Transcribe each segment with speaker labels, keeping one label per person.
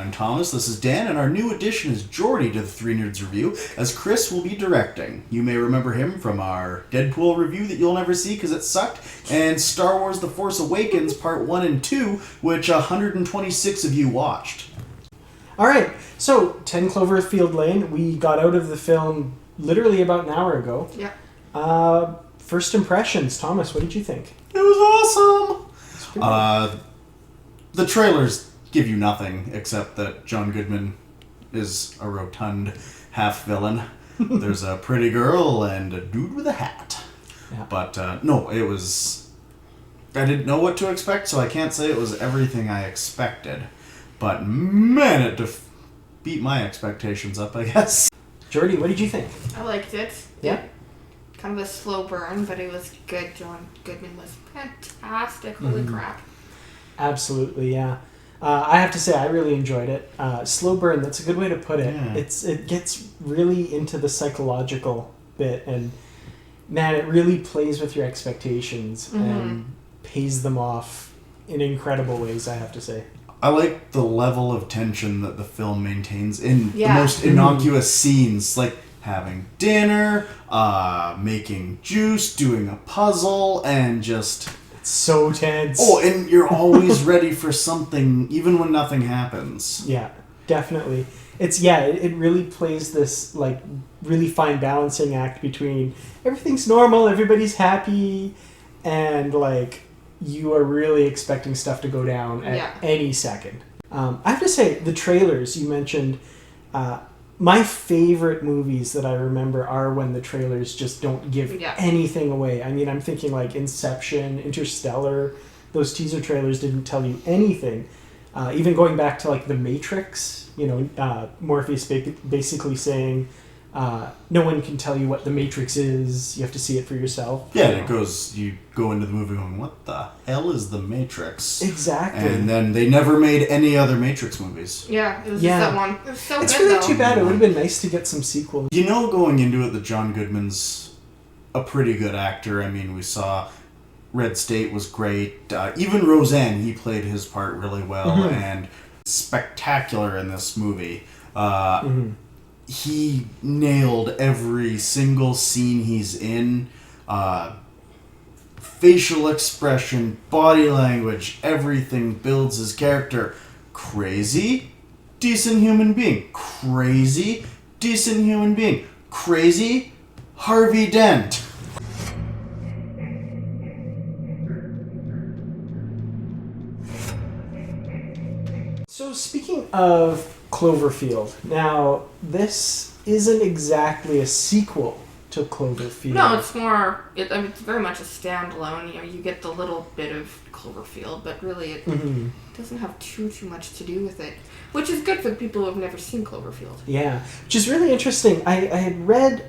Speaker 1: I'm Thomas, this is Dan, and our new addition is Jordy to the Three Nerds Review, as Chris will be directing. You may remember him from our Deadpool review that you'll never see because it sucked, and Star Wars The Force Awakens Part 1 and 2, which 126 of you watched.
Speaker 2: Alright, so 10 Cloverfield Lane, we got out of the film literally about an hour ago.
Speaker 3: Yeah.
Speaker 2: First impressions, Thomas, what did you think?
Speaker 1: It was awesome! The trailers give you nothing except that John Goodman is a rotund half-villain. There's a pretty girl and a dude with a hat.
Speaker 2: Yeah.
Speaker 1: But, no, it was... I didn't know what to expect, so I can't say it was everything I expected. But, man, it beat my expectations up, I guess.
Speaker 2: Jordy, what did you think?
Speaker 3: I liked it.
Speaker 2: Yeah?
Speaker 3: Kind of a slow burn, but it was good. John Goodman was fantastic. Holy crap.
Speaker 2: Absolutely, yeah. I have to say, I really enjoyed it. Slow burn, that's a good way to put it.
Speaker 1: Yeah.
Speaker 2: It gets really into the psychological bit, and man, it really plays with your expectations and pays them off in incredible ways, I have to say.
Speaker 1: I like the level of tension that the film maintains in the
Speaker 3: Yeah.
Speaker 1: most innocuous scenes, like having dinner, making juice, doing a puzzle, and just...
Speaker 2: It's so tense.
Speaker 1: Oh, and you're always ready for something, even when nothing happens.
Speaker 2: Yeah, definitely. It really plays this, like, really fine balancing act between everything's normal, everybody's happy, and, like, you are really expecting stuff to go down at any second. I have to say, the trailers you mentioned, my favorite movies that I remember are when the trailers just don't give anything away. I mean, I'm thinking like Inception, Interstellar, those teaser trailers didn't tell you anything. Even going back to like The Matrix, Morpheus basically saying, no one can tell you what The Matrix is, you have to see it for yourself.
Speaker 1: Yeah, and you go into the movie going, what the hell is The Matrix?
Speaker 2: Exactly.
Speaker 1: And then they never made any other Matrix movies.
Speaker 3: Yeah, it was just that one. It was so
Speaker 2: it's
Speaker 3: good,
Speaker 2: really
Speaker 3: though.
Speaker 2: too bad. It would have been nice to get some sequels.
Speaker 1: You know, going into it, that John Goodman's a pretty good actor. I mean, we saw Red State was great. Even Roseanne, he played his part really well and spectacular in this movie. He nailed every single scene he's in. Facial expression, body language, everything builds his character. Crazy, decent human being. Crazy, decent human being. Crazy, Harvey Dent.
Speaker 2: So speaking of Cloverfield, now this isn't exactly a sequel to Cloverfield.
Speaker 3: No, it's more. It's very much a standalone. You get the little bit of Cloverfield, but really it doesn't have too much to do with it, which is good for the people who have never seen Cloverfield.
Speaker 2: Yeah, which is really interesting. I had read,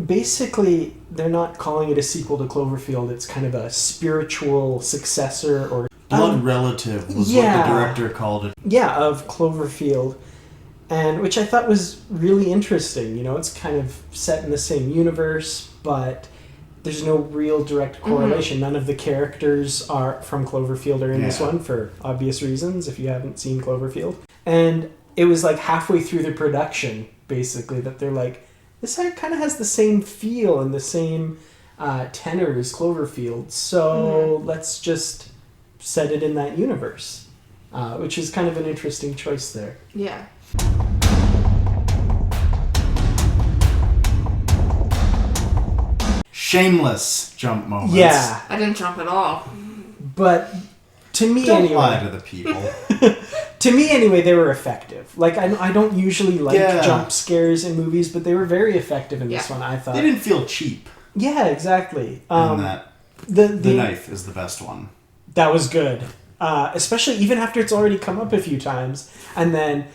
Speaker 2: basically, they're not calling it a sequel to Cloverfield. It's kind of a spiritual successor or...
Speaker 1: Blood relative was what the director called it.
Speaker 2: Yeah, of Cloverfield. And which I thought was really interesting. It's kind of set in the same universe, but there's no real direct correlation. None of the characters are from Cloverfield are in this one for obvious reasons, if you haven't seen Cloverfield. And it was like halfway through the production, basically, that they're like, this kind of has the same feel and the same tenor as Cloverfield, so let's just set it in that universe. Which is kind of an interesting choice there.
Speaker 3: Yeah.
Speaker 1: Shameless jump moments.
Speaker 2: Yeah.
Speaker 3: I didn't jump at all.
Speaker 2: But to me
Speaker 1: Don't
Speaker 2: anyway...
Speaker 1: lie to the people.
Speaker 2: To me anyway, they were effective. Like, I don't usually like jump scares in movies, but they were very effective in this one, I thought.
Speaker 1: They didn't feel cheap.
Speaker 2: Yeah, exactly.
Speaker 1: And that
Speaker 2: the
Speaker 1: knife is the best one.
Speaker 2: That was good. Especially even after it's already come up a few times. And then...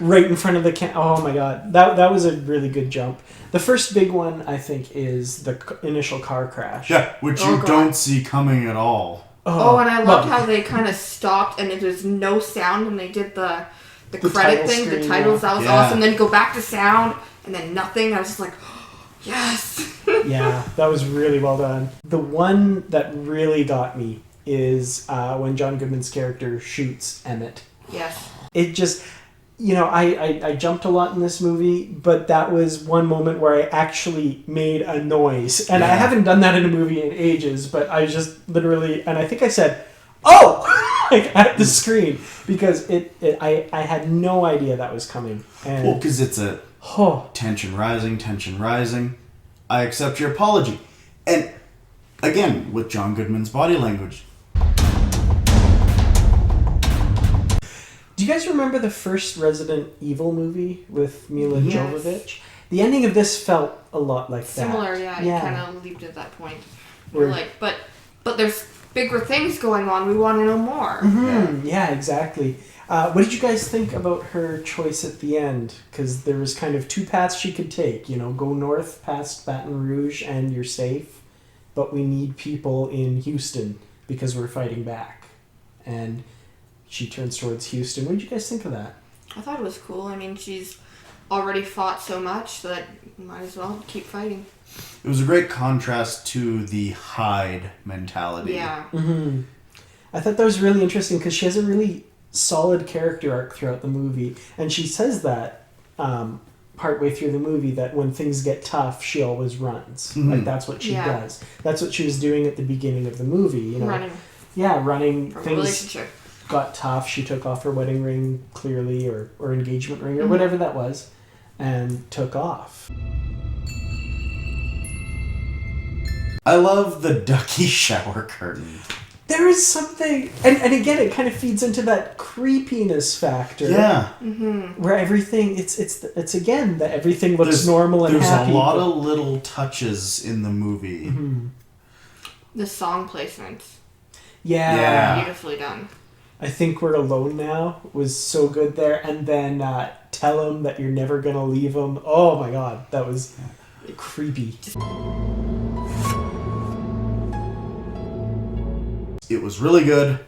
Speaker 2: right in front of the oh my god, that was a really good jump. The first big one, I think, is the initial car crash.
Speaker 1: Yeah, which you don't see coming at all.
Speaker 3: Oh, and I loved how they kind of stopped and there's no sound when they did the credit thing, the titles. That was awesome. Then go back to sound and then nothing. I was just like, oh, yes.
Speaker 2: Yeah, that was really well done. The one that really got me is when John Goodman's character shoots Emmett.
Speaker 3: Yes.
Speaker 2: it just, I jumped a lot in this movie, but that was one moment where I actually made a noise. And I haven't done that in a movie in ages, but I just literally, and I think I said, "Oh!" like at the screen, because I had no idea that was coming. And,
Speaker 1: Well, because it's a tension rising. I accept your apology. And again, with John Goodman's body language.
Speaker 2: Do you guys remember the first Resident Evil movie with Mila
Speaker 3: Yes.
Speaker 2: Jovovich? The ending of this felt a lot like that.
Speaker 3: Similar, yeah. It kind of leaped at that point. We're like, but there's bigger things going on. We want to know more.
Speaker 2: Mm-hmm. Yeah, exactly. What did you guys think about her choice at the end? Because there was kind of two paths she could take. Go north past Baton Rouge and you're safe, but we need people in Houston because we're fighting back. And she turns towards Houston. What did you guys think of that?
Speaker 3: I thought it was cool. I mean, she's already fought so much that might as well keep fighting.
Speaker 1: It was a great contrast to the Hyde mentality.
Speaker 3: Yeah.
Speaker 2: Mm-hmm. I thought that was really interesting because she has a really solid character arc throughout the movie. And she says that partway through the movie, that when things get tough, she always runs.
Speaker 1: Mm-hmm.
Speaker 2: Like, that's what she does. That's what she was doing at the beginning of the movie.
Speaker 3: Running.
Speaker 2: Yeah, running.
Speaker 3: From
Speaker 2: Things
Speaker 3: relationship.
Speaker 2: got tough. She took off her wedding ring, clearly, or engagement ring, or whatever that was, and took off.
Speaker 1: I love the ducky shower curtain.
Speaker 2: There is something, and again, it kind of feeds into that creepiness factor.
Speaker 1: Yeah.
Speaker 3: Mm-hmm.
Speaker 2: Where everything, it's again that everything looks normal and
Speaker 1: there's
Speaker 2: happy.
Speaker 1: There's a lot of little touches in the movie.
Speaker 2: Mm-hmm.
Speaker 3: The song placements.
Speaker 2: Yeah.
Speaker 3: Beautifully done.
Speaker 2: I Think We're Alone Now was so good there, and then Tell Him That You're Never Gonna Leave Him. Oh my god, that was creepy.
Speaker 1: It was really good,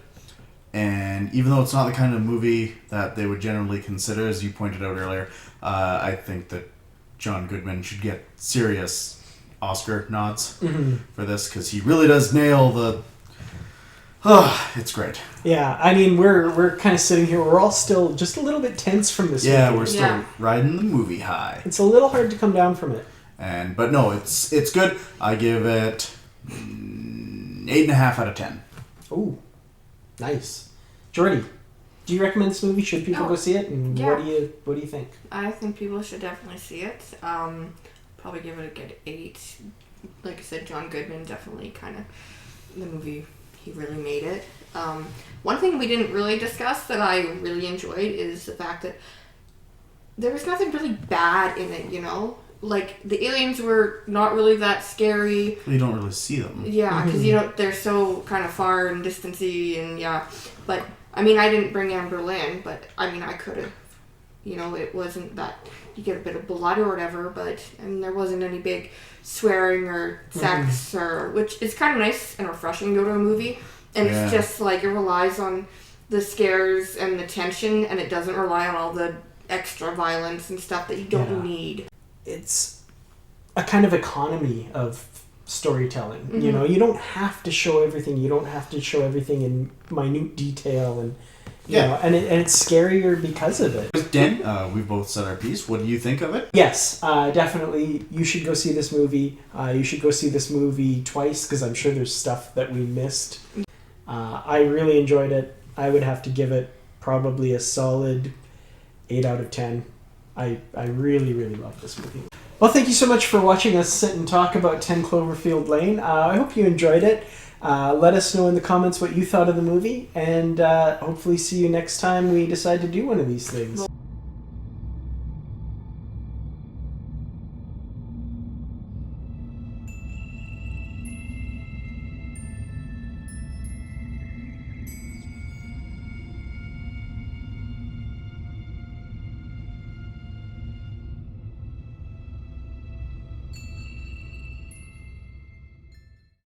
Speaker 1: and even though it's not the kind of movie that they would generally consider, as you pointed out earlier, I think that John Goodman should get serious Oscar nods for this, because he really does nail the... it's great.
Speaker 2: Yeah, I mean, we're kind of sitting here, we're all still just a little bit tense from this movie.
Speaker 1: We're still riding the movie high.
Speaker 2: It's a little hard to come down from it.
Speaker 1: But no, it's good. I give it 8.5 out of 10.
Speaker 2: Ooh, nice. Jordy, do you recommend this movie? Should people go see it? And what do you think?
Speaker 3: I think people should definitely see it. Probably give it a good 8. Like I said, John Goodman definitely kind of the movie. He really made it. One thing we didn't really discuss that I really enjoyed is the fact that there was nothing really bad in it. Like, the aliens were not really that scary.
Speaker 1: You don't really see them.
Speaker 3: Yeah, because, they're so kind of far and distancy and, But, I mean, I didn't bring Anne Boleyn, but, I mean, I could have. It wasn't that you get a bit of blood or whatever, but, there wasn't any big swearing or sex which is kind of nice and refreshing to go to a movie. And it's just, like, it relies on the scares and the tension, and it doesn't rely on all the extra violence and stuff that you don't need.
Speaker 2: It's a kind of economy of storytelling. You don't have to show everything. You don't have to show everything in minute detail, and and it's scarier because of it.
Speaker 1: Dan, we both said our piece. What do you think of it?
Speaker 2: Yes, definitely. You should go see this movie. You should go see this movie twice, because I'm sure there's stuff that we missed. I really enjoyed it. I would have to give it probably a solid 8 out of 10. I really, really love this movie. Well, thank you so much for watching us sit and talk about 10 Cloverfield Lane. I hope you enjoyed it. Let us know in the comments what you thought of the movie, and hopefully see you next time we decide to do one of these things.